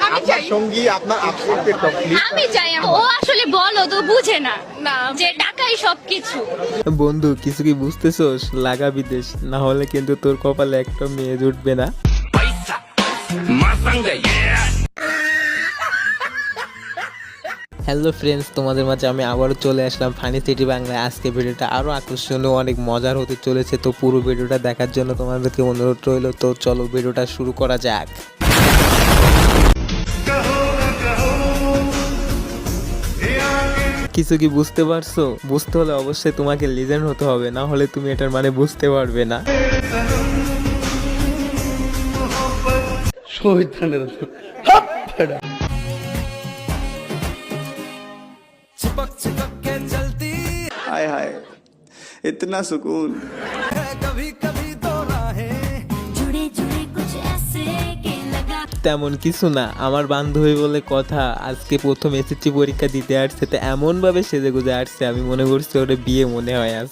আমি চাই সঙ্গী আপনার আপসেটের টপিক আমি চাই ও আসলে বলো তো বুঝে না না যে টাকাই সবকিছু। বন্ধু কিছু কি বুঝতেছোস? লাগা বিদেশ, না হলে কিন্তু তোর কপালে একটা মেয়ে জুটবে না। হ্যালো ফ্রেন্ডস, তোমাদের মাঝে আমি আবারও চলে আসলাম ফানি সিটি বাংলায়। আজকে ভিডিওটা আরও আকর্ষণীয়, অনেক মজার হতে চলেছে। তো পুরো ভিডিওটা দেখার জন্য তোমাদেরকে অনুরোধ রইল। তো চলো ভিডিওটা শুরু করা যাক। কিছু কি বুঝতে পারছো? বুঝতে হলে অবশ্যই তোমাকে লিজেন্ড হতে হবে, না হলে তুমি এটার মানে বুঝতে পারবে না। हाय हाय इतना सुकून তেমন কিছু না, আমার বান্ধবী বলে কথা। আজকে প্রথম এসএসসি পরীক্ষা দিতে আসছে, তো এমন ভাবে সেজে গুজে আসছে, আমি মনে করছি ওটা বিয়ে মনে হয় আজ।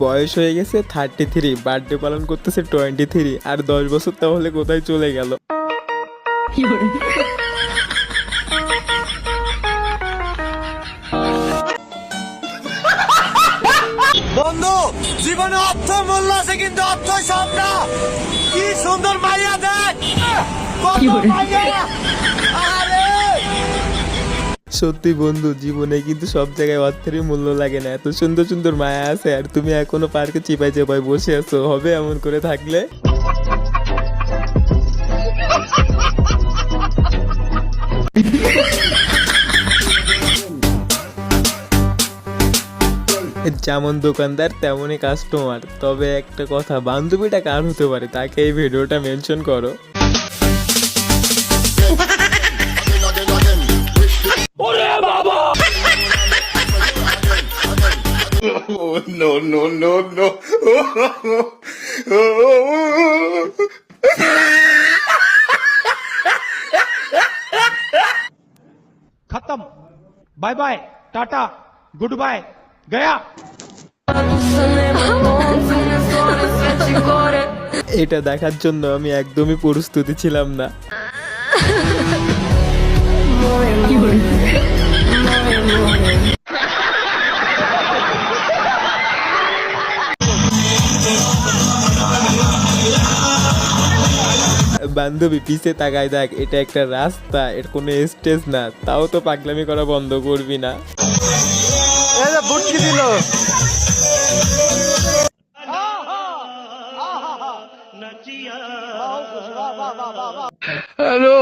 বয়স হয়ে গেছে 33, বার্থডে পালন করতেছে 23, আর 10 বছর তাহলে কোথায় চলে গেল। বন্ধু, জীবনে অর্থ মূল্য আছে কিন্তু অর্থ সব না। কি সুন্দর মাইয়া দেখ, কত মাইয়া। আরে সত্যি বন্ধু, জীবনে কিন্তু সব জায়গায় অর্থেরই মূল্য লাগে না। এত সুন্দর সুন্দর মায়া আছে, আর তুমি এখনো পার্কে চিপাই চিপাই বসে আছো। হবে এমন করে থাকলে? যেমন দোকানদার তেমনই কাস্টমার। তবে একটা কথা, বান্ধবীটা কার হতে পারে তাকে এই ভিডিওটা মেনশন করো। নো নো নো নো खत्म, bye bye, tata, good bye, गया। এটা দেখার জন্য আমি একদমই প্রস্তুতি ছিলাম না। বান্ধবী পিছে তাকায় দেখ, এটা একটা রাস্তা, এর কোনো স্টেজ না। তাও তো পাগলামি করা বন্ধ করবি না। বুটকি দিল। হ্যালো,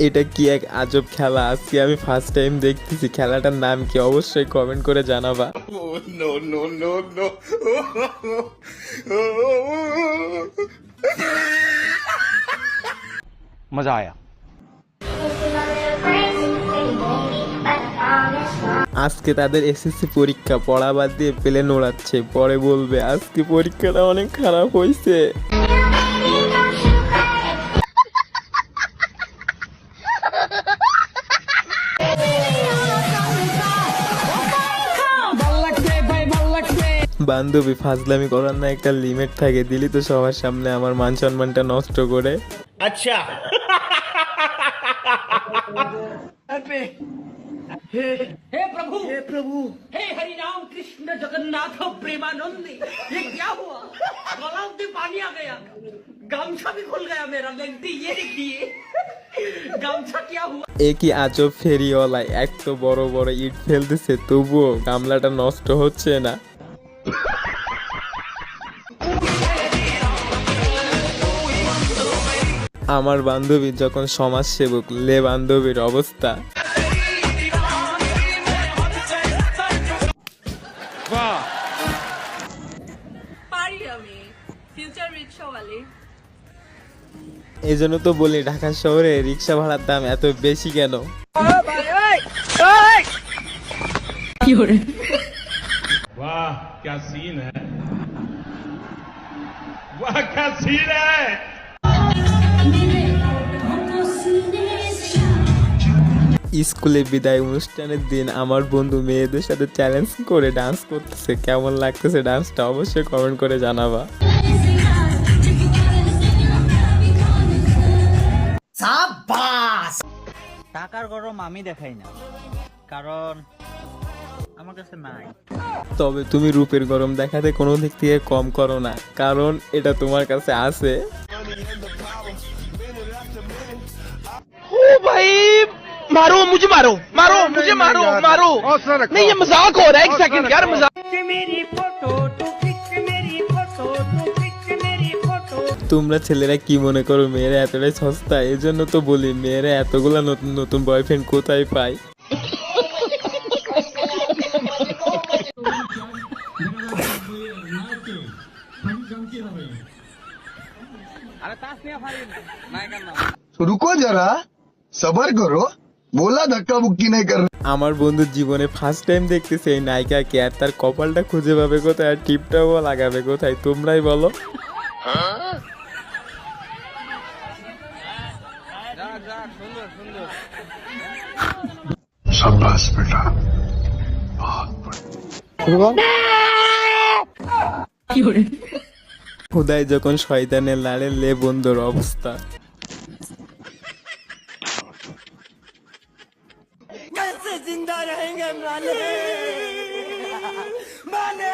এটা কি এক আজব খেলা, আজকে আমি ফার্স্ট টাইম দেখতেছি। খেলাটার নাম কি অবশ্যই কমেন্ট করে জানাবা। নো নো নো নো मजा आया। আজকে তাদের এসএসসি পরীক্ষা, পড়া বাদ দিয়ে প্লেন ওড়াচ্ছে। পরে বলবে আজকে পরীক্ষাটা অনেক খারাপ হয়েছে। বান্ধবী, ফাজলামি করার না একটা লিমিট থাকে। দিলি তো সবার সামনে আমার মান সম্মানটা নষ্ট করে। আচ্ছা। हे प्रभु हे हरि राम कृष्ण जगन्नाथ प्रेमानंदी, ये क्या हुआ? गला में पानी आ गया, गमछा भी खुल गया मेरा। लगती ये देखिए गमछा क्या हुआ। এ কি আজব ফেরিওয়ালা, এক তো বড় বড় ইট ফেলতেছে, তবুও গামলাটা নষ্ট হচ্ছে না। আমার বান্ধবী যখন সমাজসেবক, লে বান্ধবীর অবস্থা। পারি আমি ফিউচার রিকশাওয়ালি। এই জন্য তো বলি ঢাকা শহরে রিক্সা ভাড়ার দাম এত বেশি কেন। वाह क्या सीन है। वाह क्या सीन है। স্কুলে বিদায় অনুষ্ঠানের দিন আমার বন্ধু মেয়েদের সাথে চ্যালেঞ্জ করে ডান্স করতেছে। কেমন লাগতেছে ডান্সটা অবশ্যই কমেন্ট করে জানাবা। টাকার গরম আমি দেখাই না, কারণ আমার কাছে নাই। তবে তুমি রূপের গরম দেখাতে কোনো দিক থেকে কম করো না, কারণ এটা তোমার কাছে আছে। मारो मुझे, मारो मारो मुझे, मारो मारो। नहीं ये मजाक हो रहा है, एक सेकंड यार मजाक। তোমরা ছেলেরা কি মনে করো মেয়েরা এতটাই সস্তা? এজন্য তো বলি মেয়েরা এতগুলা নতুন নতুন বয়ফ্রেন্ড কোথায় পায়। रुको जरा सबर करो बोला धक्का मुक्की नहीं कर আমার বন্ধু জীবনে ফার্স্ট টাইম দেখতেছে এই নায়িকাকে, আর তার কপালটা খুঁজে পাবে কোথায় আর টিপটাও লাগাবে কোথায় তোমরাই বলো। शाबाश बेटा খোদাই যখন শয়তানের লাড়ে লে বন্ধুর অবস্থা। कैसे जिंदा रहेंगे माने माने।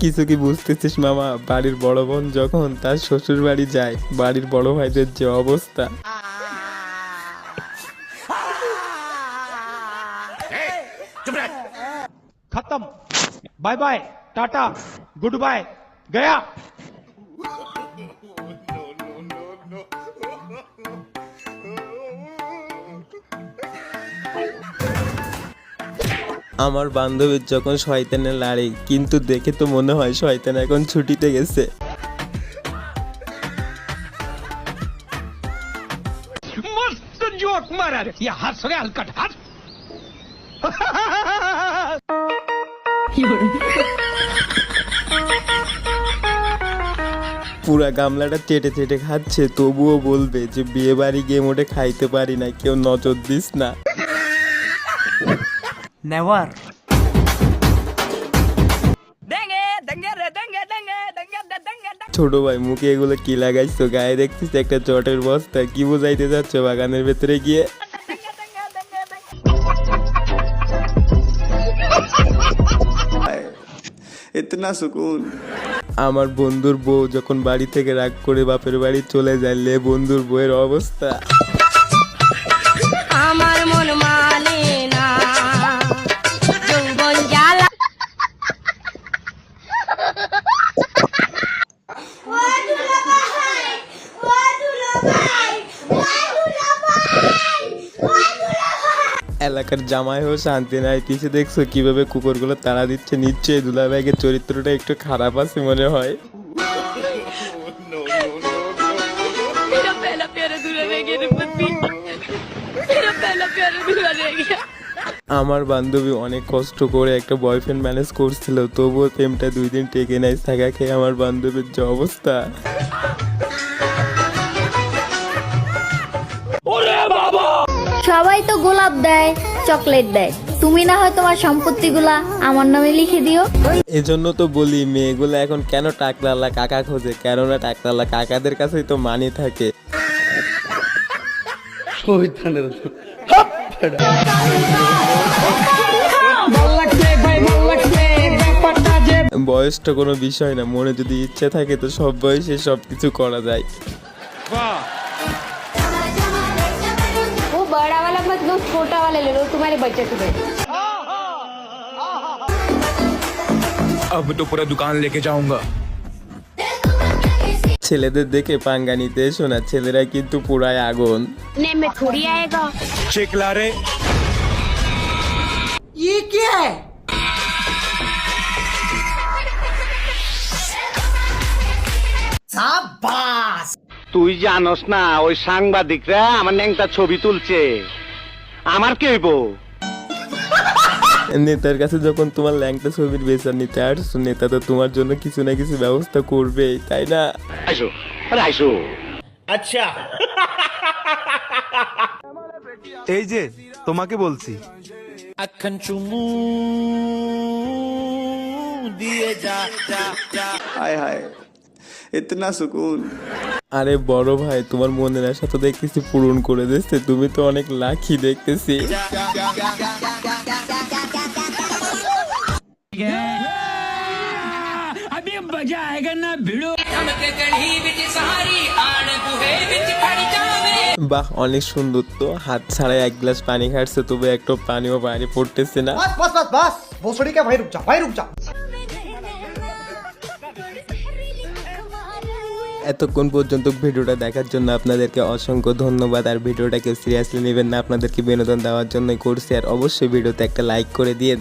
কিছু কি বুঝতেছিস মামা? বাড়ির বড় বোন যখন তার শ্বশুর বাড়ি যায়, বাড়ির বড় ভাইদের যে অবস্থা। खत्म, bye bye, tata, good bye, गया। আমার বান্ধবীর যখন শয়তানের লাড়ি, কিন্তু দেখে তো মনে হয় শয়তান এখন ছুটিতে গেছে। मस्त जोक मारा रे, ये हंस रे हलकट हंस। পুরা গামলাটা চেটে চেটে খাচ্ছে, তবুও বলবে যে বিয়ে বাড়ি গিয়ে মোটে খাইতে পারি না, কেউ নজর দিস না। নেভার। ছোট ভাই মুখে এগুলো কি লাগাইছো? গায়ে দেখছিস একটা চটের বস্তা, কি বোঝাইতে যাচ্ছ বাগানের ভেতরে গিয়ে? इतना सुकून। আমার বন্ধুর বউ যখন বাড়ি থেকে রাগ করে বাপের বাড়ি চলে যায়, লে বন্ধুর বউয়ের অবস্থা। আমার মন মানে না যৌবন জ্বালা। এলাকার জামাইও শান্তি নাই, পিছে দেখছো কিভাবে কুকুরগুলো তাড়া দিচ্ছে। নিশ্চয়ই দুলাভাইয়ের চরিত্রটা একটু খারাপ আছে মনে হয়। मेरा पहला प्यारा दूल्हा रह गया रे पति, मेरा पहला प्यारा दूल्हा रह गया। আমার বান্ধবী অনেক কষ্ট করে একটা বয়ফ্রেন্ড ম্যানেজ করছিল, তবুও প্রেমটা 2 দিন টেকে নাই। থাকা খেয়ে আমার বান্ধবীর যে অবস্থা। সবাই তো গোলাপ দেয়, চকলেট দেয়, তুমি না হয় তোমার সম্পত্তিগুলা আমার নামে লিখে দিও। এজন্য তো বলি মেয়েগুলো এখন কেন টাকলালা কাকা খোঁজে, কেননা টাকলালা কাকাদের কাছেই তো মানি থাকে। বয়সটা কোনো বিষয় না, মনে যদি ইচ্ছে থাকে তো সব বয়সে সবকিছু করা যায়। वो बड़ा वाला मत लो, छोटा वाला ले लो, तुम्हारे बजट में। अब तो पूरा दुकान लेके जाऊंगा। ছেলেদের দেখে পাঙ্গা নিতে এসো না, ছেলেরা কিন্তু পুরাই আগুন। ने में थोड़ी आएगा। चिकला रे ये क्या है? शाबाश। তুই জানোস না ওই সাংবাদিকরা আমার ন্যাংটা ছবি তুলছে, আমার কি হইব? নেতার কাছে যখন তোমার ল্যাংটা ছবির বেচার নিতে আসছো, নেতা তো তোমার জন্য কিছু না কিছু ব্যবস্থা করবেই, তাই না? আচ্ছা এই যে তোমাকে বলছি আখান চুমু দিয়ে যা हाय हाय इतना सुकून। আরে বড় ভাই, তোমার মনের আশা তো দেখতেছি পূরণ করে দিচ্ছে, তুমি তো অনেক লাকি দেখতেছি। अभी मजा आएगा ना भिड़ो हमके गढ़ी विच सहारी आड़ बुहे विच खड़ी जावे বাহ, অনেক সুন্দর তো। হাত ছাড়াই এক গ্লাস পানি খাচ্ছে, তবে একটা পানিও বাইরে পড়তেছে না। बस भोसड़ी का भाई रुक जा এতক্ষণ পর্যন্ত ভিডিওটা দেখার জন্য আপনাদেরকে অসংখ্য ধন্যবাদ। আর ভিডিওটাকে সিরিয়াসলি নেবেন না, আপনাদেরকে বিনোদন দেওয়ার জন্যই করছি। আর অবশ্যই ভিডিওতে একটা লাইক করে দিন।